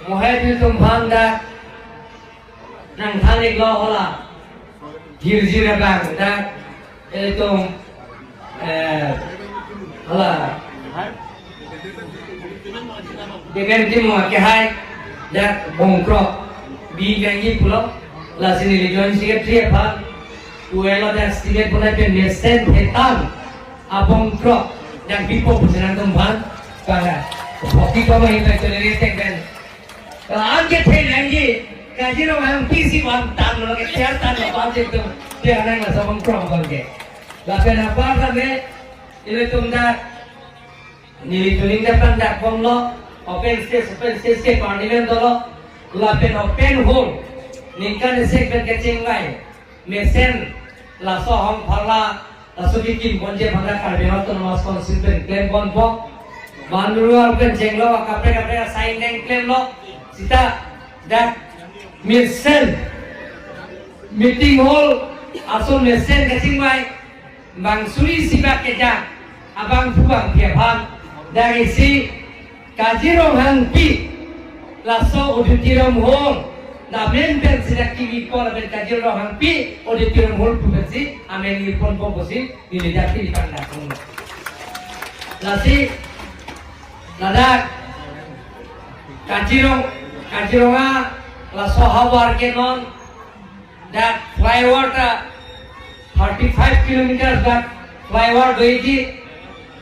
Mohai tu tumpang dah nang thalik lo hola jir bang dah itu hola dengan tim wakihai dah bongkrok bi gangi pulau lah sini lejon sikit apa tuelo dah sikit pun ada nesen hetan abongkrok dan bipo pesanan tumpang bangga hoki kau mahu itu dari tekkan Angke pen angke kajiro ang PC one tan lo ke tiar tan lo budget tu dia nang la sabang krom bangke lapen apa kame ile tumda nili tuning da pan da kom lo open space ke parliament lo lapen open hole ninkan se pen ke chengai mesen la so hong phala la so bikin bonje bhanga karbe ma to mas consultant claim bon bo banduru open chenglo kapre sign name claim lo kita dah mesen meeting hall asul mesen kecing mai bang suri sibak keja abang puang piapam dari si kajirong hangpi laso auditorium hall na member sidak TV pon ben kajirong hangpi auditorium hall pubensi amen ni pon poposi ni ledaki di panda semua lasi ladak Kajironga la sohawar ke non that flyover 35 kilometers that flyover doiji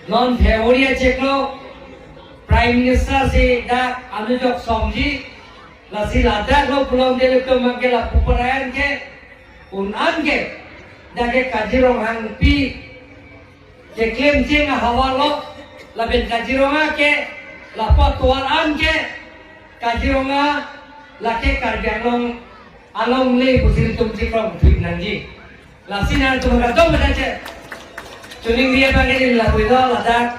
non February cheklo prime minister se da anujok somji la si Ladakh lo pulang dele to magge la puparayan ke unan ke da ke Kajironga hangpi je claim jeng hawa lo la ben Kajironga ke la patwaran ke Kajironga laki karbianong along le busir tumci from tweet nanji lasina tumga dong badache tuning dia bagi la kuido Ladakh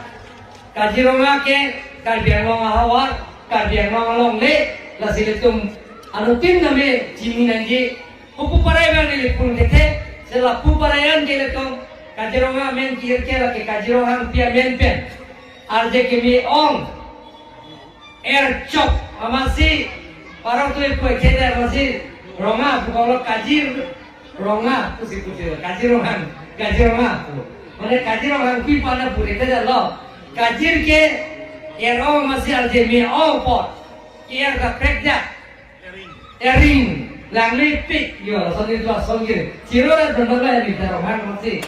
Kajironga ke karbianong hawar karbianong along le lasile tum anutin name jimi nanji pupu parai bagi le pun kete sela pupu parayan ke le tum Kajironga men kier ke laki Kajironga pia men pen arje kimi ong air chop amasi parang tu ikut kita masih ronga bukan kajir ronga pusi kajirongan mana kajirongan kui pada puri kita lo kajir ke air ong masih ada mi ong pot air dah pekja ering langli pik yo soni tu songir ciro dah donor ni kajirongan masih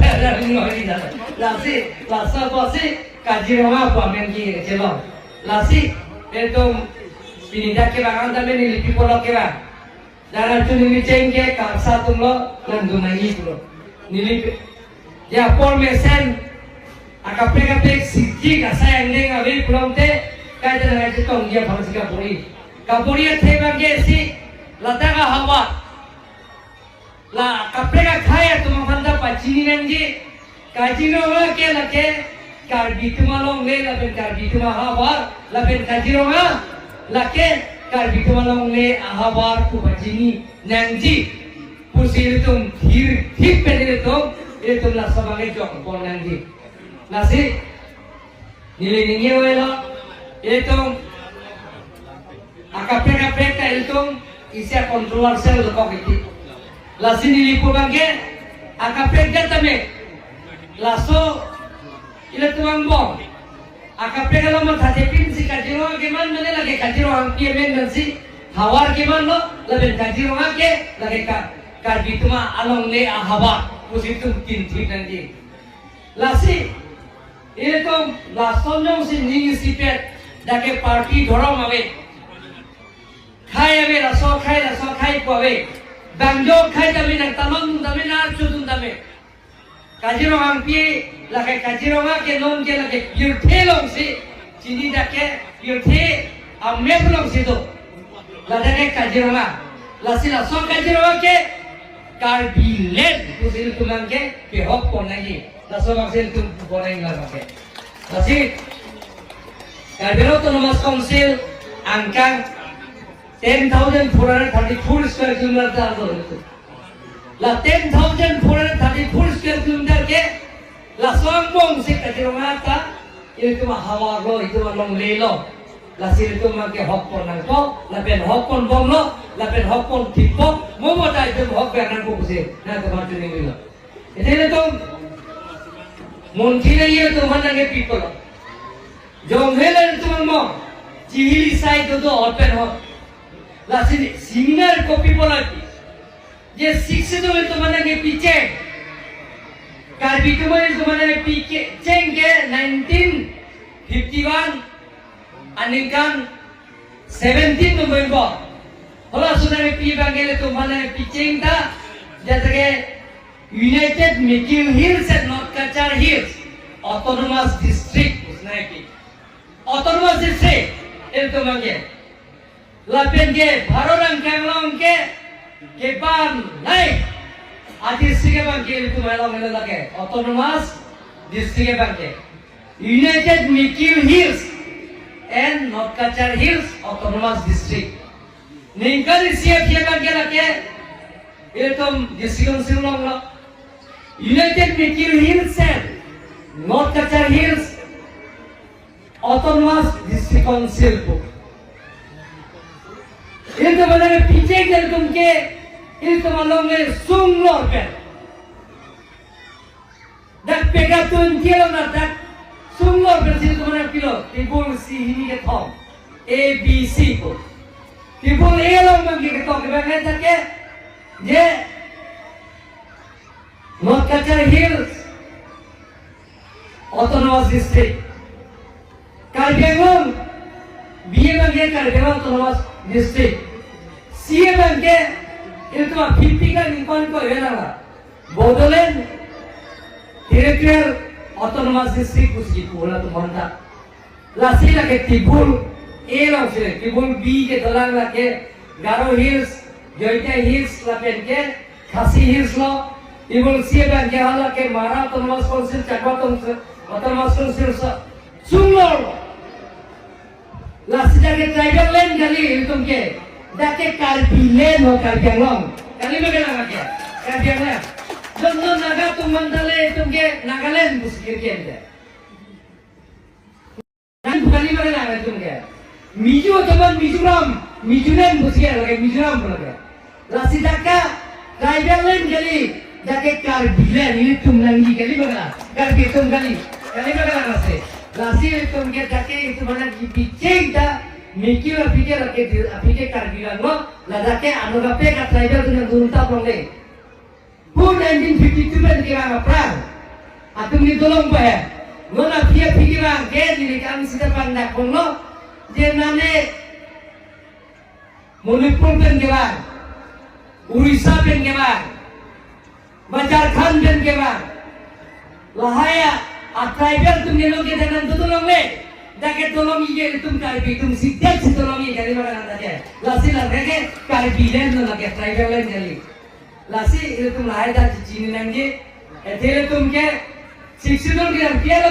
ada ni lagi dah lasi lasa pasi kajirongan pamen ki celo lasi itu pindah ke bangan tapi ni lipi polok ke bang dan tu ni cengke kapsa tumlo landu nagi tulo nili ya pol mesen akapek siji kasai ending awi pulang te kaya dengan cetong dia bangsa kapuri te si Ladakh hawa la kapek kaya tu mafanda pacini nanji Kajironga ke lake karbi tumalong le laben karbi tumahawa laben Kajironga lake karbi tumalong le ahabar tu bajini nanji pusir tum hip pedile tum itu lah sebagai jok pon nanji nasi nilai nilai wela itu akapek itu isi controller sel lekok itu lasi nilai pubangke akapek jatame laso ile tuang bom akapek kalau mau thajepin si Kajironga gimana mana lagi Kajironga kiamen nanti hawar gimana lo lebih Kajironga ke lagi karbi tuma along le ahaba pusitu tinti nanti lasi itu lasonjong si ningi sipet dake party dorong awe khai awe laso khai ko awe bangjo khai dami nang tamang dami nar chudun dami Kajironga pi lagi Kajironga ke non ke lagi yurthe long si chini dake yurthe amme long si to lagi Kajironga lasi laso Kajironga ke karbi led pusil tulang ke pehok pon lagi laso maksil tum goreng lagi lasi Karbi Autonomous Council angka 10,434 square kilometer itu. La 10,434 square kilometer ke la soang bong si Kajironga ta itu mah hawa lo itu mah long lelo lasir itu make hok pon nang ko lapen hok pon bom lo lapen hok pon tipo mo mo dai itu hok ber nang ko kuse na to ma tuni milo ete to monti ne ye to man nang people jong hele to mo chihili sai to open ho lasir similar copy bolati je शिक्षित हुए तो मैंने के पीछे कार्बी तो मैंने पीछे चेंगे 1951 अनिकान 17 नवंबर होला सुना में पी बांगेले तो मैंने पीछे था जैसे के यूनाइटेड मिकिल hills and north Cachar hills autonomous district उसने की ऑटोनोमस डिस्ट्रिक्ट ये तो मांगे लापेन के भारत अंकलों के ban naik district bangke itu malah lagi autonomous district bangke United Mikiw Hills and North Kachar Hills autonomous district ningkali siap bangke lagi itu district council lo United Mikiw Hills and North Kachar Hills autonomous district council bu itu mana pijak dari tumke itu malam le sunglor kan dak pega tun kilo na dak sunglor kan itu mana kilo tibul si ini ke thom A B C ko tibul A long bang ke thom ke bang tak ke je North Kachar Hills autonomous district Karbi Anglong B bang ke Karbi Anglong autonomous district C bang ke itu mah 50 kan ingkon ko ya lah Bodoland territorial autonomous district उसकी पूरा तो बनता लासी लगे तिबुल A लोग से तिबुल B के दलांग लगे गारो हिल्स जोइटा हिल्स लपेन के खासी हिल्स लो तिबुल C बन के हाल के मारा autonomous council चकवा autonomous council सुंगलो लासी लगे ट्राइबल लैंड गली तुमके दाके कार्बिलेन हो कार्बी आंगलों कली में क्या लगा क्या कार्बी आंगलों दोनों नागा तुम मंडले तुमके नागालैंड बुस्किर के अंदर नाग कली में क्या लगा तुमके मिजो तबन मिजोरम बुस्किर लगे मिजोरम लगे लासी दाका ट्राइबल गली दाके कार्बिलेन ये तुम नंगी गली में क्या कार्बी तुम गली में क्या लगा से लासी तुमके दाके तुम्हारा पीछे इधर Mikiw apike karbilan lo ladake anogape ka tribal tu yang turun tak boleh. Pun 1952 ben kira perang. Atum ni tolong pa hai. Ngona pia pikiran ke ni kami sida panda kono je nane Manipur ben kira. Urisa ben kira. Jharkhand ben kira. Lahaya tribal tu ni loge dengan tolong le. Dapat tolong ini tuh karbi tuh sidat sih tolong ini dari mana anda je, lasi lagi ke karbi lain tuh lagi tribal lain jadi, lasi itu tuh lahir dari Cina nanti, itu tuh ke 60 kilo kilo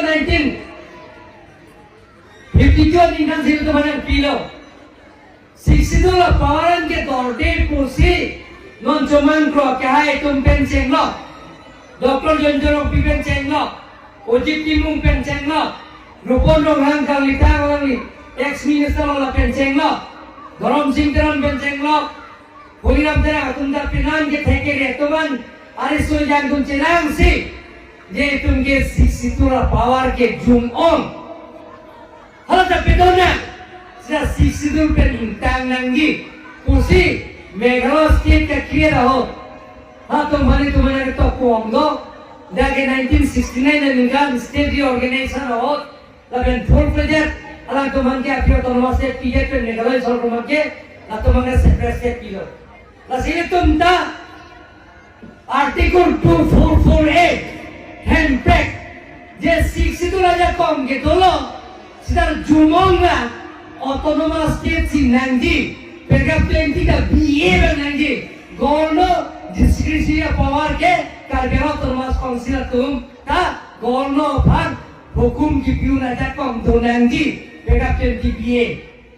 1952 ini kan sih tuh mana kilo, 60 lah pawaran ke dorde kursi, non cuman kro kahai tuh penceng lo, dokter jonjorok pi penceng lo, ojib timung penceng lo. Rupon dong hang kali tang lagi, ex minister lah penceng lo, Dharam Singh teran penceng lo, Puliram teran tunda pinan ke theke re, tuman aris so jang tun cenang si, je tun ke situra power ke zoom on, halat tapi dona, sudah situr pentang nangi, kursi Meghalaya state ke kira ho, tumhani to kuam do, dage 1969 dengan state reorganization ho. Laben full project, alang tuman ke akhir autonomous state PJ pe Meghalaya sol tuman ke, na tuman ke separate state PJ. Lasile tumta article 2448 handbrake, je 60 raja kom ke dolo, sidar jumonga autonomous state si nangji, perga 20 ka BA pe nangji, gorno discretionary power ke karbi autonomous council tum ta gorno bhag hukum की प्यून ऐसा कम दो नंगी बेगाप्चन की बीए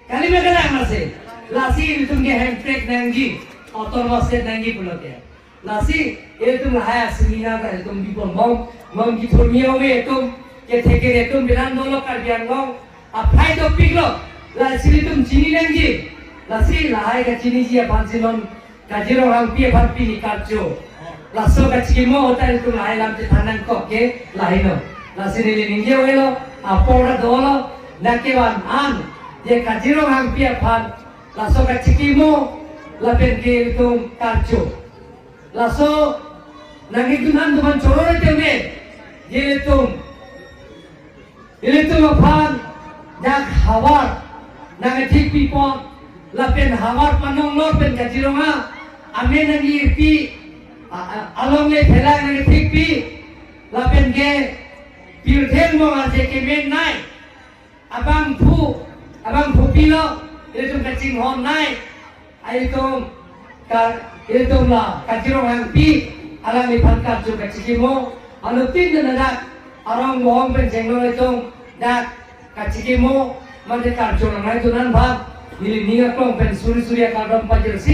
कली में क्या नाम से लासी तुमके हैंडब्रेक नंगी ऑटोनॉमस से नंगी बोलते हैं लासी ये तुम लाया सेमिनार का तुम भी बोल मम की थोड़ियों में तुम के ठेके रे तुम बिरान दो लोग कर दिया लोग अब fight of Piglo la silitum chini lengji la si la hai ka chini ji pan sinon ka jiro hang pi pan pi ni karcho la so ka chimo hotel tu la hai lam te thanan ko ke la hai no la sini ni ningje welo apora dolo na ke wan an je ka jiro hang pi pan la so ka chimo la pen ke tum karcho la so nangitunan tuman chorore teme je tum ile tum pan jak hawar nang thik pi pon la pen hawar panong lor pen kajironga ame nangi pi along le thela nang thik pi la pen ge pir theng mo ase ke men nai abang phu pi lo ile tum kaching hon nai ai tum ka ile tum la kajironga pi alang ni pan ka chu kachimo anu tin na dak arong mohong pen jenglo tum dak kachimo mande karjo nang tu nan bab ini ninga klong pen suri ka dom pajel si